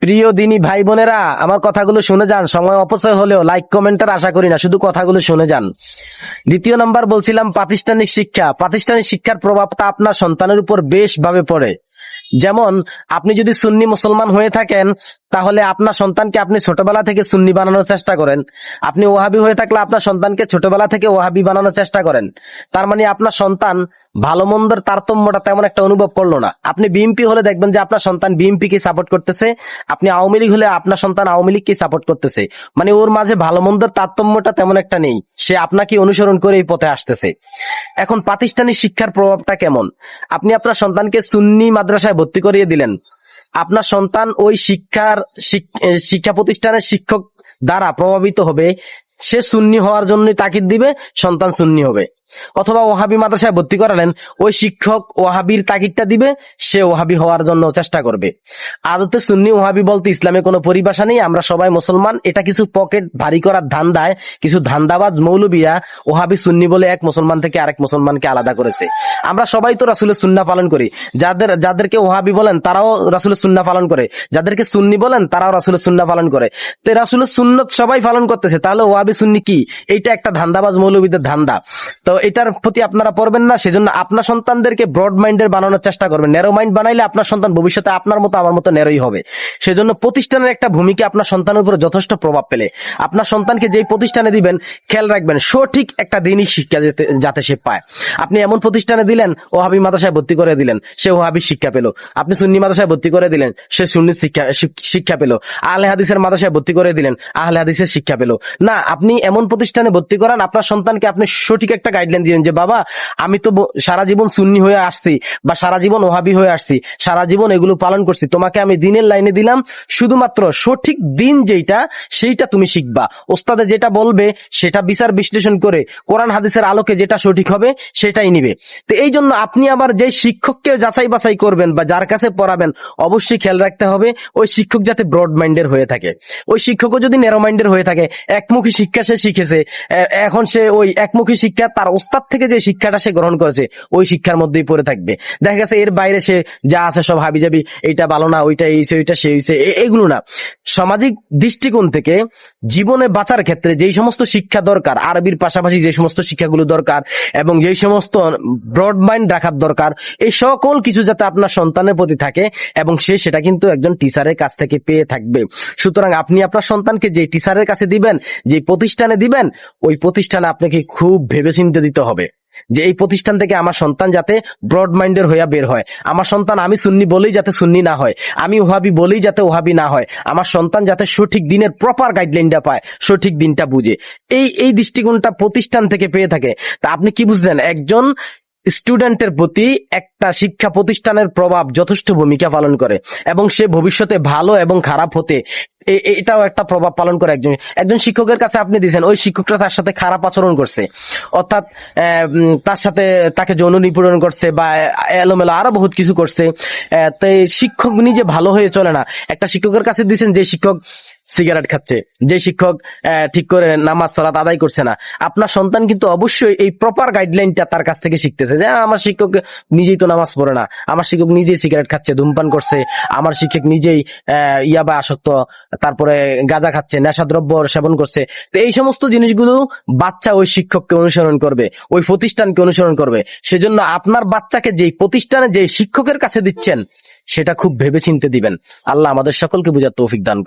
প্রিয় দিনী ভাই বোনেরা, আমার কথাগুলো শুনে যান। সময় অপচয় হলেও লাইক কমেন্টের আশা করি না, শুধু কথাগুলো শুনে যান। দ্বিতীয় নাম্বার বলছিলাম প্রাতিষ্ঠানিক শিক্ষা। প্রাতিষ্ঠানিক শিক্ষার প্রভাবটা আপনার সন্তানের উপর বেশ ভাবে পড়ে। যেমন আপনি যদি সুন্নি মুসলমান হয়ে থাকেন, তাহলে আপনার সন্তানকে আপনি ছোটবেলা থেকে সুন্নি বানানোর চেষ্টা করেন। আপনি ওহাবি হয়ে থাকলে আপনার সন্তানকে ছোটবেলা থেকে ওহাবি বানানোর চেষ্টা করেন। তার মানে আপনার সন্তান ভালো মন্দের তারতম্যটা তেমন একটা অনুভব করলো না। আপনি বিএনপি হলে দেখবেন যে আপনার সন্তান বিএনপি কে সাপোর্ট করতেছে, আপনি আওয়ামী লীগ হলে আপনার সন্তান আওয়ামী লীগকে সাপোর্ট করতেছে। মানে ওর মাঝে ভালো মন্দের তারতম্যটা তেমন একটা নেই, সে আপনাকে অনুসরণ করে এই পথে আসতেছে। এখন প্রাতিষ্ঠানিক শিক্ষার প্রভাবটা কেমন? আপনি আপনার সন্তানকে সুন্নি মাদ্রাসায় ভর্তি করিয়ে দিলেন, আপনার সন্তান ওই শিক্ষা প্রতিষ্ঠানের শিক্ষক দ্বারা প্রভাবিত হবে, সে সুন্নি হওয়ার জন্যই তাকিদ দিবে, সন্তান সুন্নি হবে। অথবা ওহাবি মাদ্রাসায় ভর্তি করালেন, ওই শিক্ষক ওহাবির তাকিদটা দিবে, সে ওহাবি হওয়ার জন্য চেষ্টা করবে। আদতে সুন্নি ওহাবি বলতে ইসলামে কোনো পরিভাষা নেই, আমরা সবাই মুসলমান। এটা কিছু পকেট ভারী করার ধান্দায় কিছু ধান্দাবাজ মৌলবিয়া ওহাবি সুন্নি বলে এক মুসলমান থেকে আরেক মুসলমানকে আলাদা করেছে। আমরা সবাই তো রাসূলের সুন্নাহ পালন করি। যাদেরকে ওহাবি বলেন তারাও রাসূলের সুন্নাহ পালন করে, যাদেরকে সুন্নি বলেন তারাও রাসূলের সুন্নাহ পালন করে। তো রাসূলের সুন্নত সবাই পালন করতেছে, তাহলে ওহাবি সুন্নি কি? এইটা একটা ধান্দাবাজ মৌলবীদের ধান্দা। তো এটার প্রতি আপনারা পড়বেন না। সেজন্য আপনার সন্তানদেরকে ব্রড মাইন্ডের বানানোর চেষ্টা করবেন। ন্যারো মাইন্ড বানাইলে আপনার সন্তান ভবিষ্যতে আপনার মতো আমার মতো ন্যারোই হবে। সেজন্য প্রতিষ্ঠানের একটা ভূমিকা আপনার সন্তানের উপর যথেষ্ট প্রভাব পেলে আপনার সন্তানকে যেই প্রতিষ্ঠানে দিবেন, খেয়াল রাখবেন সঠিক একটা দিনই শিক্ষা যাতে সে পায়। আপনি এমন প্রতিষ্ঠানে দিলেন, ওহাবি মাদ্রাসায় ভর্তি করে দিলেন, সে ওহাবি শিক্ষা পেল। আপনি সুন্নি মাদ্রাসায় ভর্তি করে দিলেন, সে সুন্নি শিক্ষা পেল। আহলে হাদিসের মাদ্রাসায় ভর্তি করে দিলেন, আহলে হাদিসের শিক্ষা পেল। না, আপনি এমন প্রতিষ্ঠানে ভর্তি করান, আপনার সন্তানকে আপনি সঠিক একটা গাইডলাইন দিলেন যে বাবা, আমি তো সারা জীবন সুন্নি হয়ে আসছি বা সারা জীবন ওহাবি হয়ে আসছি, সারা জীবন এগুলো পালন করছি, তোমাকে আমি দিনের লাইনে দিলাম, শুধুমাত্র সঠিক দিন যেটা সেইটা তুমি শিখবা। ওস্তাদে যেটা বলবে সেটা বিচার বিশ্লেষণ করে কোরআন হাদিসের আলোকে যেটা সঠিক হবে সেটাই নিবে। তো এই জন্য আপনি আবার যে শিক্ষককে যাচাই বাছাই করবেন বা যার কাছে পড়াবেন, অবশ্যই খেয়াল রাখতে হবে ওই শিক্ষক যাতে ব্রড মাইন্ডের হয়ে থাকে। ওই শিক্ষকও যদি ন্যারো মাইন্ডের হয়ে থাকে, একমুখী শিক্ষা সে শিখেছে, এখন সে ওই একমুখী শিক্ষা তার ওস্তাদ থেকে যে শিক্ষাটা সে গ্রহণ করেছে ওই শিক্ষার মধ্যেই পড়ে থাকবে। দেখা গেছে এর বাইরে সে যা আছে সব হাবিজাবি, এইটা ভালো না, ওইটা এইছে, ওইটা সে হইছে, এগুলো না। সামাজিক দৃষ্টিকোণ থেকে জীবনে বাঁচার ক্ষেত্রে যেই সমস্ত শিক্ষা দরকার, আরবির পাশাপাশি যে সমস্ত শিক্ষাগুলো দরকার এবং যেই সমস্ত ব্রড মাইন্ড রাখার দরকার, এই সকল কিছু যাতে আপনার সন্তানের প্রতি থাকে এবং সে সেটা কিন্তু একজন টিচারের কাছ থেকে পেয়ে থাকবে। সুতরাং আপনি আপনার সন্তানকে যে টিচারের কাছে দিবেন, যে প্রতিষ্ঠানে দিবেন, ওই প্রতিষ্ঠানে আপনাকে খুব ভেবেচিন্তে দিতে হবে যে এই প্রতিষ্ঠান থেকে আমার সন্তান যাতে ব্রড মাইন্ডের হইয়া বের হয়, আমার সন্তান আমি সুন্নি বলেই যাতে সুন্নি না হয়, আমি ওহাবি বলেই যাতে ওহাবি না হয়, আমার সন্তান যাতে সঠিক দিনের প্রপার গাইডলাইনটা পায়, সঠিক দিনটা বুঝে, এই দৃষ্টিকোণটা প্রতিষ্ঠান থেকে পেয়ে থাকে। তা আপনি কি বুঝলেন? একজন স্টুডেন্টের প্রতি একটা শিক্ষা প্রতিষ্ঠানের প্রভাব যথেষ্ট ভূমিকা পালন করে এবং সে ভবিষ্যতে ভালো এবং খারাপ হতে এটাও একটা প্রভাব পালন করে। একজন শিক্ষকের কাছে আপনি দিয়েছেন, ওই শিক্ষকটা তার সাথে খারাপ আচরণ করছে, অর্থাৎ তার সাথে তাকে যৌন নিপীড়ন করছে বা এলোমেলো আরো বহুত কিছু করছে, তো শিক্ষক নিজে ভালো হয়ে চলে না। একটা শিক্ষকের কাছে দিয়েছেন যে শিক্ষক সিগারেট খাচ্ছে, যে শিক্ষক ঠিক করে নামাজ সালাত আদায় করছে না, আপনার সন্তান কিন্তু অবশ্যই এই প্রপার গাইডলাইনটা তার কাছ থেকে শিখতেছে যে আমার শিক্ষক নিজেই তো নামাজ পড়ে না, আমার শিক্ষক নিজেই সিগারেট খাচ্ছে, ধূমপান করছে, আমার শিক্ষক নিজেই ইয়াবা আসক্ত, তারপরে গাঁজা খাচ্ছে, নেশাদ্রব্য সেবন করছে। তো এই সমস্ত জিনিসগুলো বাচ্চা ওই শিক্ষককে অনুসরণ করবে, ওই প্রতিষ্ঠানকে অনুসরণ করবে। সেজন্য আপনার বাচ্চাকে যেই প্রতিষ্ঠানে যেই শিক্ষকের কাছে দিচ্ছেন সেটা খুব ভেবেচিন্তে দিবেন। আল্লাহ আমাদের সকলকে বুঝার তৌফিক দান করুন।